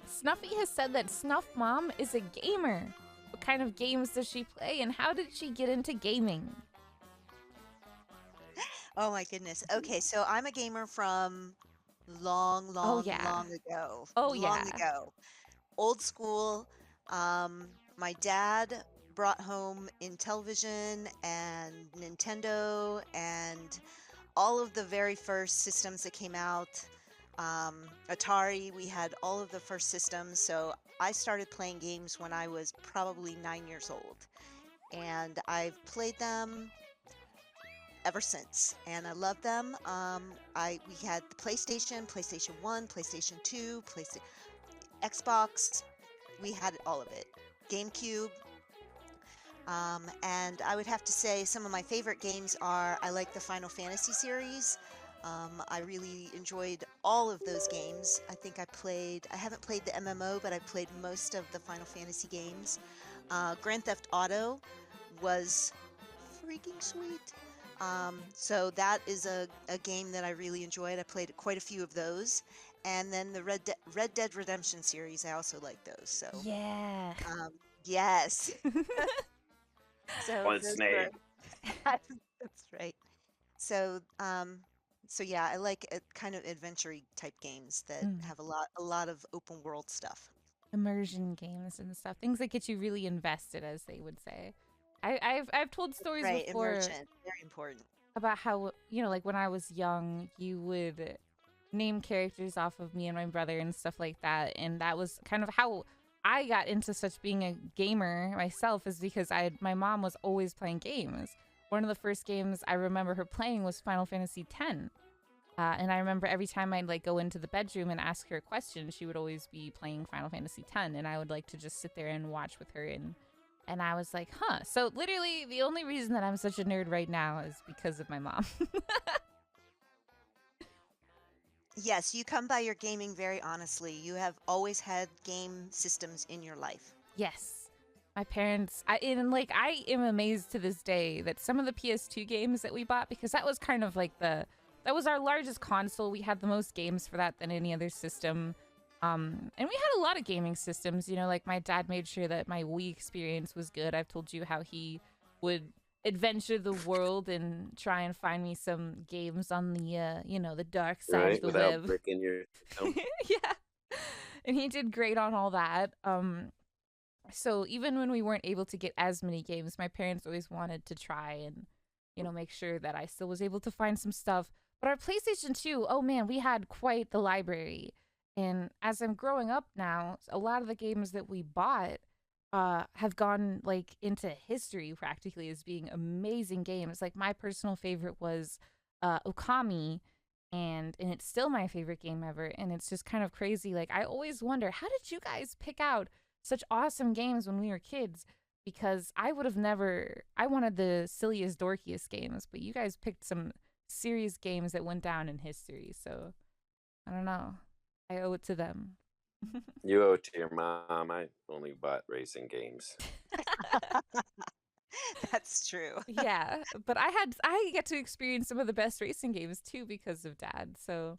Snuffy has said that Snuff Mom is a gamer. What kind of games does she play, and how did she get into gaming? Oh my goodness. Okay, so I'm a gamer from long, Oh long, yeah. long ago. Oh Long yeah. ago. Old school. My dad brought home Intellivision and Nintendo and all of the very first systems that came out. Atari, we had all of the first systems. So I started playing games when I was probably 9 years old. And I've played them ever since, and I love them. We had the PlayStation, PlayStation 1, PlayStation 2, PlayStation, Xbox. We had all of it. GameCube. And I would have to say some of my favorite games are, I like the Final Fantasy series. I really enjoyed all of those games. I haven't played the MMO, but I played most of the Final Fantasy games. Grand Theft Auto was freaking sweet. So that is a game that I really enjoyed. I played quite a few of those. And then the Red Dead Redemption series, I also like those. So, Yeah. yes. So On those Snake. were, that's right. So, so yeah, I like kind of adventure-y type games that have a lot of open world stuff. Immersion games and stuff. Things that get you really invested, as they would say. I've told stories Right, before immersion, very important. about how, like when I was young, you would name characters off of me and my brother and stuff like that, and that was kind of how I got into such being a gamer myself, is because my mom was always playing games. One of the first games I remember her playing was Final Fantasy X. And I remember every time I'd like go into the bedroom and ask her a question, she would always be playing Final Fantasy X, and I would like to just sit there and watch with her, and I was like, huh. So literally the only reason that I'm such a nerd right now is because of my mom. Yes, you come by your gaming very honestly. You have always had game systems in your life. Yes. My parents, I am amazed to this day that some of the PS2 games that we bought, because that was kind of like that was our largest console. We had the most games for that than any other system. And we had a lot of gaming systems, like my dad made sure that my Wii experience was good. I've told you how he would adventure the world and try and find me some games on the, the dark side of the Without web. bricking your Yeah. And he did great on all that. So even when we weren't able to get as many games, my parents always wanted to try and, make sure that I still was able to find some stuff. But our PlayStation 2, oh man, we had quite the library. And as I'm growing up now, a lot of the games that we bought have gone like into history practically as being amazing games. Like my personal favorite was Okami, and it's still my favorite game ever. And it's just kind of crazy. Like I always wonder, how did you guys pick out such awesome games when we were kids? Because I would have never. I wanted the silliest, dorkiest games, but you guys picked some serious games that went down in history. So I don't know. I owe it to them. You owe it to your mom. I only bought racing games. That's true. Yeah, but I get to experience some of the best racing games too because of Dad. So